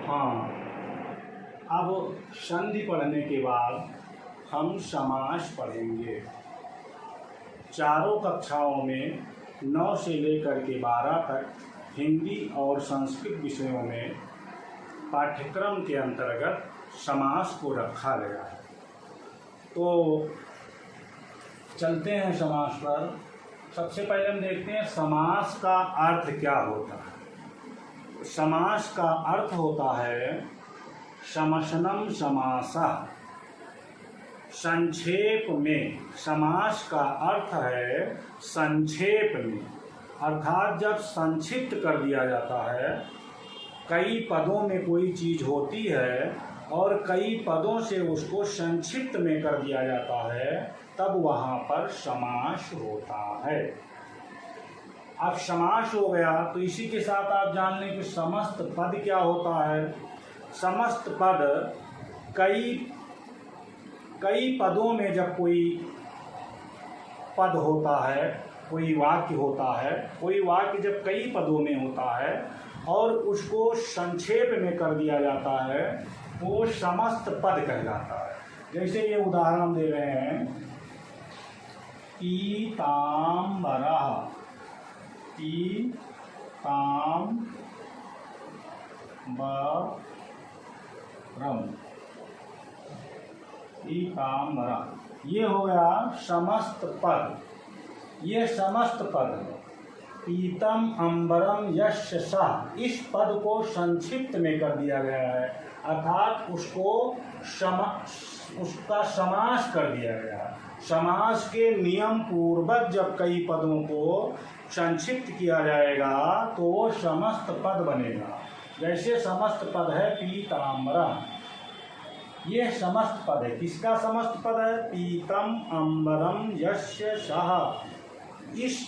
हाँ, अब संधि पढ़ने के बाद हम समास पढ़ेंगे। चारों कक्षाओं में 9 से लेकर के 12 तक हिंदी और संस्कृत विषयों में पाठ्यक्रम के अंतर्गत समास को रखा गया है। तो चलते हैं समास पर। सबसे पहले हम देखते हैं समास का अर्थ क्या होता है। समास का अर्थ होता है समसनम समासः। संक्षेप में समास का अर्थ है संक्षेप में, अर्थात जब संक्षिप्त कर दिया जाता है। कई पदों में कोई चीज़ होती है और कई पदों से उसको संक्षिप्त में कर दिया जाता है, तब वहाँ पर समास होता है। अब समास हो गया तो इसी के साथ आप जान लें कि समस्त पद क्या होता है। समस्त पद कई पदों में जब कोई पद होता है, कोई वाक्य होता है, कोई वाक्य जब कई पदों में होता है और उसको संक्षेप में कर दिया जाता है तो वो समस्त पद कहलाता है। जैसे ये उदाहरण दे रहे हैं, पीताम्बरः। पीताम्बरः, ये हो गया समस्त पद। ये समस्त पद है। पीतम अम्बरम यस्य सः, इस पद को संक्षिप्त में कर दिया गया है, अर्थात उसका समास कर दिया गया है। समास के नियम पूर्वक जब कई पदों को संक्षिप्त किया जाएगा तो वो समस्त पद बनेगा। जैसे समस्त पद है पीताम्बरः, ये समस्त पद है। किसका समस्त पद है? पीतम अम्बरम यस्य सः। इस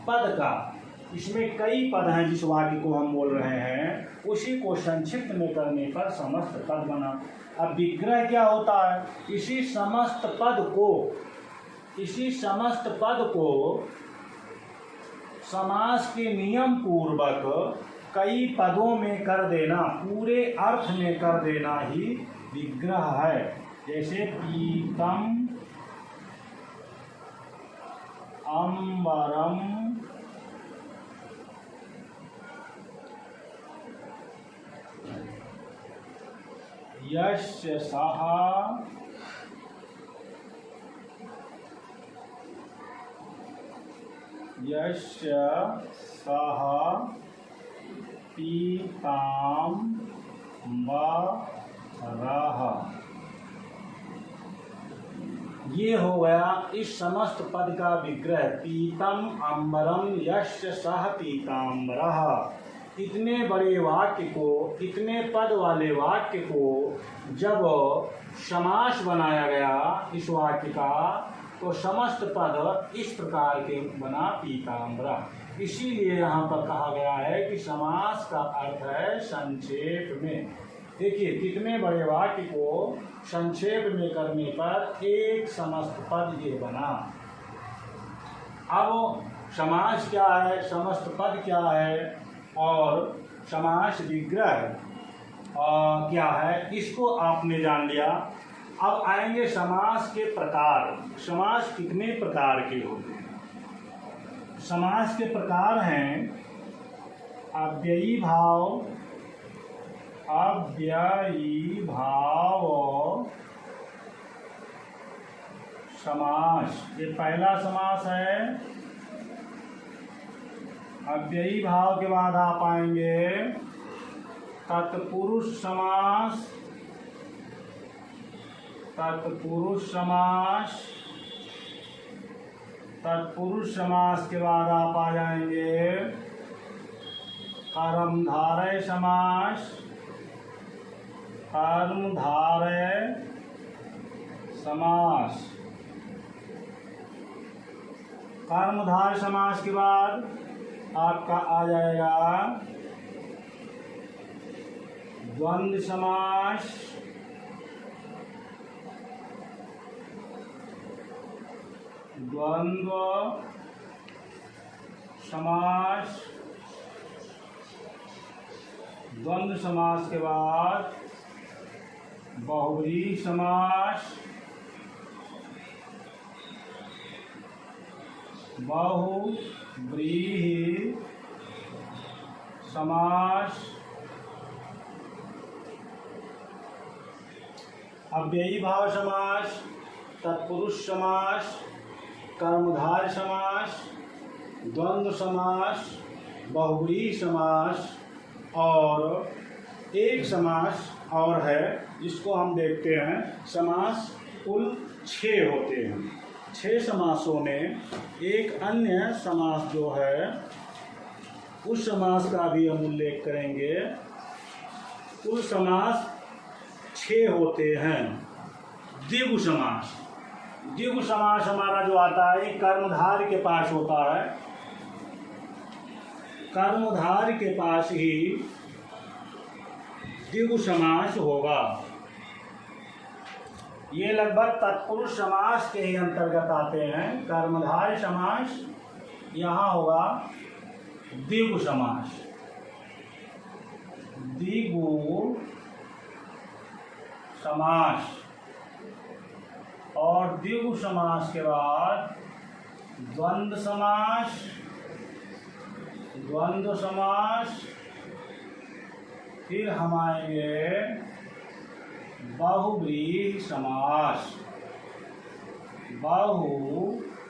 पद का, इसमें कई पद हैं जिस वाक्य को हम बोल रहे हैं, उसी को संक्षिप्त में करने पर समस्त पद बना। अब विग्रह क्या होता है? इसी समस्त पद को समास के नियम पूर्वक कई पदों में कर देना, पूरे अर्थ में कर देना ही विग्रह है। जैसे पीतम अम्बरम यस्य सः पीताम्बरः। ये हो गया इस समस्त पद का विग्रह। पीतम अम्बरम यस्य सः पीताम्बरः। इतने बड़े वाक्य को, इतने पद वाले वाक्य को जब समास बनाया गया इस वाक्य का, तो समस्त पद इस प्रकार के बना पीताम्बरः। इसीलिए यहाँ पर कहा गया है कि समास का अर्थ है संक्षेप में। देखिए कितने बड़े वाक्य को संक्षेप में करने पर एक समस्त पद ये बना। अब समास क्या है, समस्त पद क्या है और समास विग्रह क्या है, इसको आपने जान लिया। अब आएंगे समास के प्रकार। समास कितने प्रकार के होते हैं? समास के प्रकार हैं अव्ययी भाव समास। ये पहला समास है। अव्ययी भाव के बाद आप आएंगे तत्पुरुष समास। तत्पुरुष समास के बाद आप आ जाएंगे कर्मधारय समास। कर्मधारय समास के बाद आपका आ जाएगा द्वंद्व समास। द्वंद्व समास के बाद बहुव्रीहि समास, बहुव्रीहि समास, अव्ययी भाव समास, तत्पुरुष समास, कर्मधारय समास, द्वंद्व समास, बहुव्रीहि समास और एक समास और है जिसको हम देखते हैं। समास कुल 6 होते हैं। 6 समासों में एक अन्य समास जो है उस समास का भी हम उल्लेख करेंगे। कुल समास 6 होते हैं। द्विगु समास, द्विगु समास हमारा जो आता है कर्मधारय के पास होता है। कर्मधारय के पास ही द्विगु समास होगा। ये लगभग तत्पुरुष समास के ही अंतर्गत आते हैं। कर्मधारय समास यहाँ होगा द्विगु समास। द्विगु समास और द्विगु समास के बाद द्वंद्व समास, द्वंद्व समास, फिर हम आएंगे बहुव्रीहि समास, बहुव्रीहि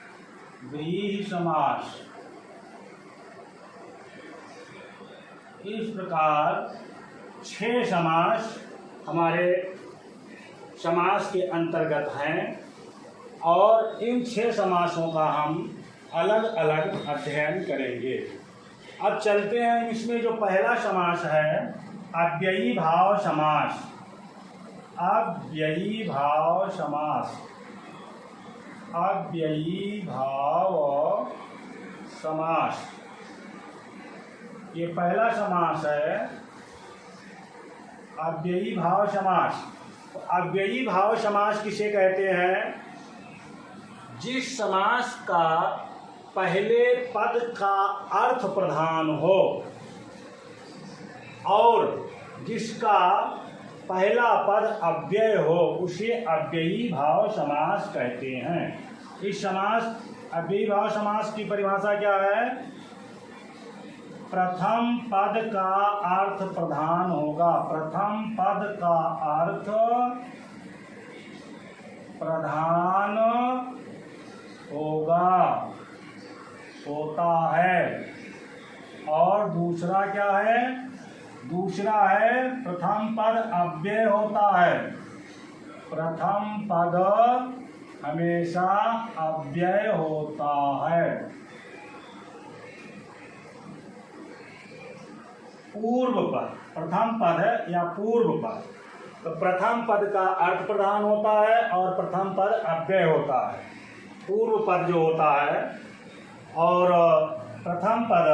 समास। इस प्रकार 6 समास हमारे समास के अंतर्गत हैं और इन 6 समासों का हम अलग अलग अध्ययन करेंगे। अब चलते हैं इसमें जो पहला समास है अव्ययी भाव समास। अव्ययी भाव समास, अव्ययी भाव समास, ये पहला समास है अव्ययी भाव समास। अव्ययी भाव समास किसे कहते हैं? जिस समास का पहले पद का अर्थ प्रधान हो और जिसका पहला पद अव्यय हो उसे अव्ययी भाव समास कहते हैं। इस समास अव्ययी भाव समास की परिभाषा क्या है? प्रथम पद का अर्थ प्रधान होगा। प्रथम पद का अर्थ प्रधान होगा, होता है। और दूसरा क्या है? दूसरा है प्रथम पद अव्यय होता है। प्रथम पद हमेशा अव्यय होता है। पूर्व पद, प्रथम पद है या पूर्व पद, तो प्रथम पद का अर्थ प्रधान होता है और प्रथम पद अव्यय होता है। पूर्व पद जो होता है और प्रथम पद,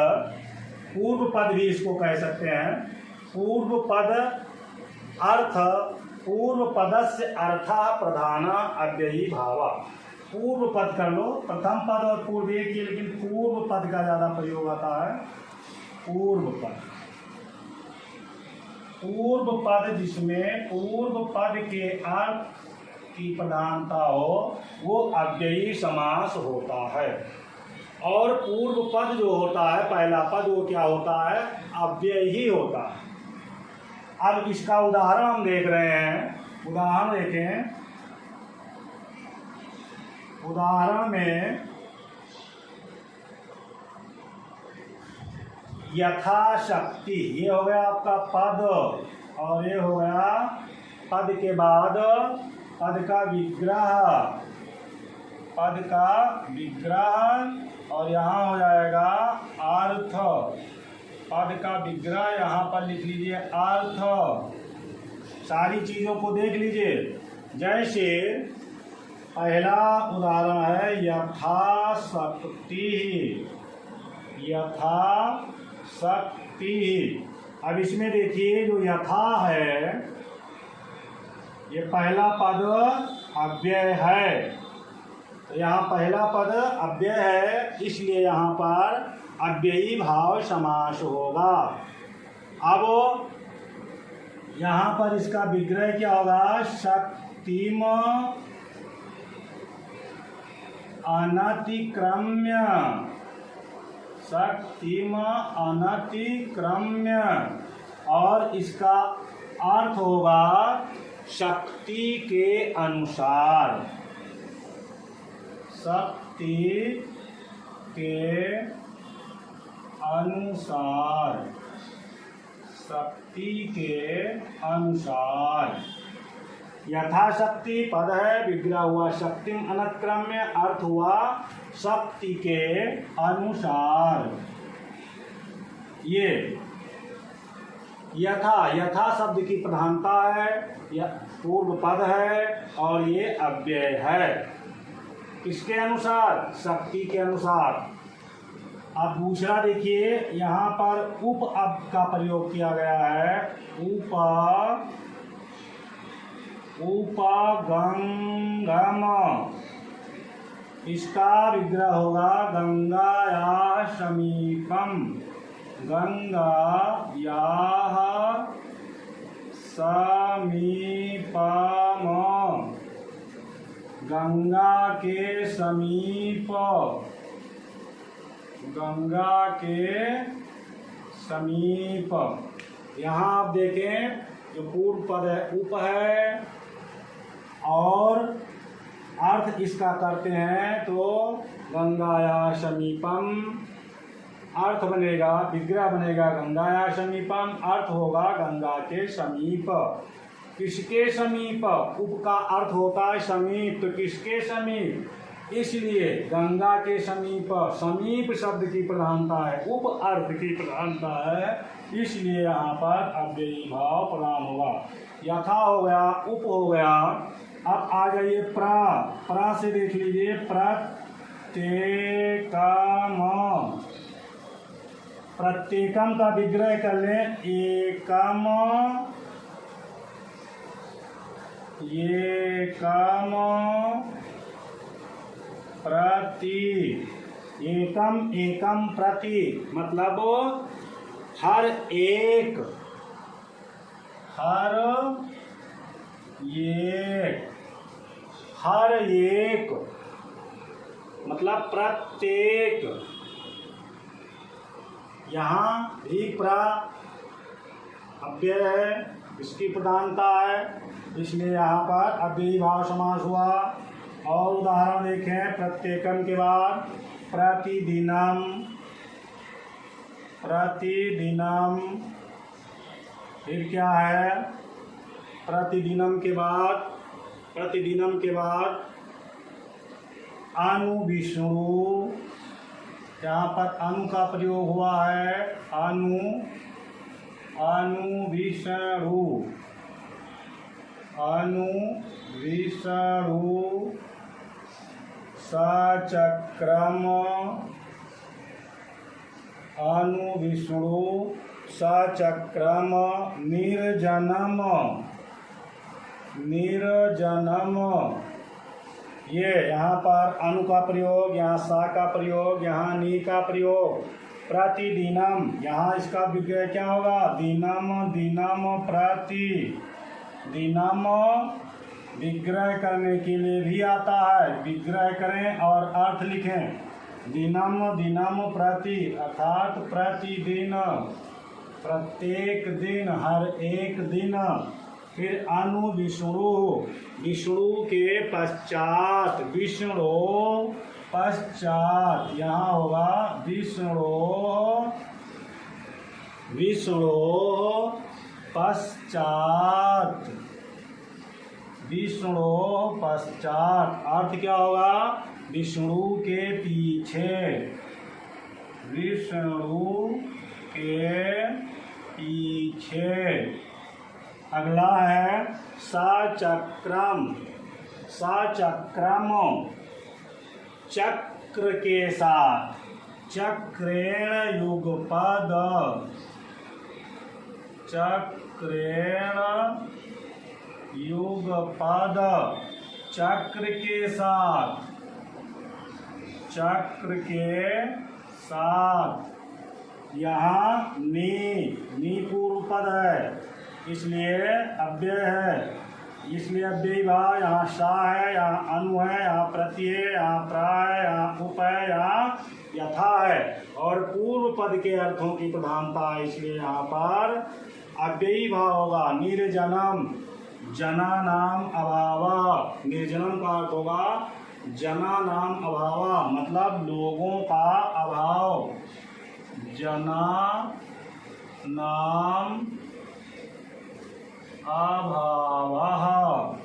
पूर्व पद भी इसको कह सकते हैं। पूर्व पद अर्थ, पूर्व पदस्य अर्थः प्रधान अव्ययी भावा। पूर्व पद कर लो, प्रथम पद और पूर्व एक ही, लेकिन पूर्व पद का ज़्यादा प्रयोग आता है। पूर्व पद, पूर्व पद जिसमें पूर्व पद के अर्थ की प्रधानता हो वो अव्ययी समास होता है। और पूर्व पद जो होता है, पहला पद, वो क्या होता है? अव्यय ही होता है। अब इसका उदाहरण हम देख रहे हैं। उदाहरण देखें। उदाहरण में यथाशक्ति, ये हो गया आपका पद और ये हो गया पद के बाद पद का विग्रह, पद का विग्रह और यहाँ हो जाएगा अर्थ। पद का विग्रह यहाँ पर लिख लीजिए अर्थ। सारी चीज़ों को देख लीजिए। जैसे पहला उदाहरण है यथाशक्ति, यथाशक्ति। अब इसमें देखिए जो यथा है ये पहला पद अव्यय है, तो यहाँ पहला पद अव्यय है इसलिए यहाँ पर अव्ययी भाव समास होगा। अब यहाँ पर इसका विग्रह क्या होगा? शक्तिम अनतिक्रम्य, शक्तिम अनतिक्रम्य, और इसका अर्थ होगा शक्ति के अनुसार, शक्ति के अनुसार, शक्ति के अनुसार। यथाशक्ति पद है, विग्रह हुआ शक्तिम अनतिक्रम्य, अर्थ हुआ शक्ति के अनुसार। ये यथा शब्द की प्रधानता है, यह पूर्व पद है और ये अव्यय है। किसके अनुसार? शक्ति के अनुसार। अब दूसरा देखिए, यहाँ पर उप अब का प्रयोग किया गया है। उपगंगम, इसका विग्रह होगा गंगाया समीपम, गंगाया समीपम, गंगा के समीप, गंगा के समीप। यहाँ आप देखें, जो पूर्व पद है उप है, और अर्थ इसका करते हैं तो गंगाया समीपम, अर्थ बनेगा, विग्रह बनेगा गंगाया समीपम, अर्थ होगा गंगा के समीप। किसके समीप? उप का अर्थ होता है समीप, तो किसके समीप? इसलिए गंगा के समीप, समीप शब्द की प्रधानता है, उप अर्थ की प्रधानता है, इसलिए यहाँ पर अव्ययी भाव प्रधान होगा। यथा हो गया, उप हो गया। अब आ जाइए प्रा से देख लीजिए, प्रत्येकम, प्रत्येकम का विग्रह कर लें, एकम, एकम प्रति, एकम एकम प्रति, मतलब हर एक, हर एक, मतलब प्रत्येक। यहाँ भी प्रा अव्यय है, इसकी प्रधानता है, इसलिए यहाँ पर अव्ययी भाव समास हुआ। और उदाहरण देखें, प्रत्येकम के बाद प्रतिदिनम, प्रतिदिनम, फिर क्या है? प्रतिदिनम के बाद, प्रतिदिनम के बाद अनुविष्णु, यहाँ पर अनु का प्रयोग हुआ है, अनुविष्णु, अनुविष्णु सचक्रम, अनुविष्णु सचक्रम निर्जनम, निर्जनम। ये यहाँ पर अनु का प्रयोग, यहाँ सा का प्रयोग, यहाँ नी का प्रयोग। प्रतिदिनम, यहाँ इसका विग्रह क्या होगा? दिनम, दिनम प्रति, दिनम विग्रह करने के लिए भी आता है, विग्रह करें और अर्थ लिखें। दिनम, दिनम प्रति, अर्थात प्रतिदिन, प्रत्येक दिन, हर एक दिन। फिर अनु विष्णु, विष्णु के पश्चात, विष्णु पश्चात, यहाँ होगा विष्णु, विष्णु पश्चात, विष्णु पश्चात, अर्थ क्या होगा? विष्णु के पीछे, विष्णु के पीछे। अगला है सचक्रम, सचक्रम चक्र के साथ, चक्रेण युगपद, चक्रेण युगपद, चक्र के साथ, चक्र के साथ। यहाँ नी पूर्व पद है, इसलिए अव्यय है, इसलिए अव्ययी भाव यहाँ सा है, यहाँ अनु है, यहाँ प्रति है, यहाँ प्रा है, यहाँ उप है, यहाँ यथा है। और पूर्व पद के अर्थों की प्रधानता है, इसलिए यहाँ पर अव्ययी भाव होगा। निर्जनम, जना नाम अभाव, निर्जनम का अर्थ होगा जना नाम अभाव, मतलब लोगों का अभाव। जना नाम अभाव,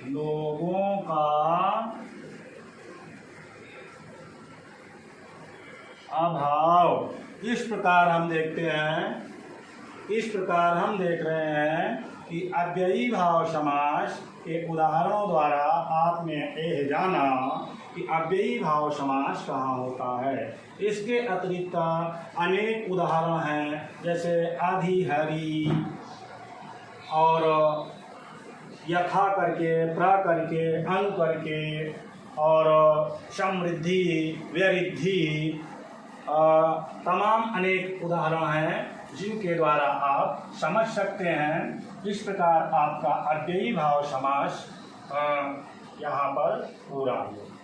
लोगों का अभाव। इस प्रकार हम देखते हैं, इस प्रकार हम देख रहे हैं कि अव्ययी भाव समास के उदाहरणों द्वारा आपने यह जाना कि अव्ययी भाव समास कहाँ होता है। इसके अतिरिक्त अनेक उदाहरण हैं, जैसे आधि हरि और यथा करके, प्र करके, अनु करके, और समृद्धि, व्यरिद्धि, तमाम अनेक उदाहरण हैं जिनके द्वारा आप समझ सकते हैं। इस प्रकार आपका अव्ययी भाव समास यहाँ पर पूरा हुआ।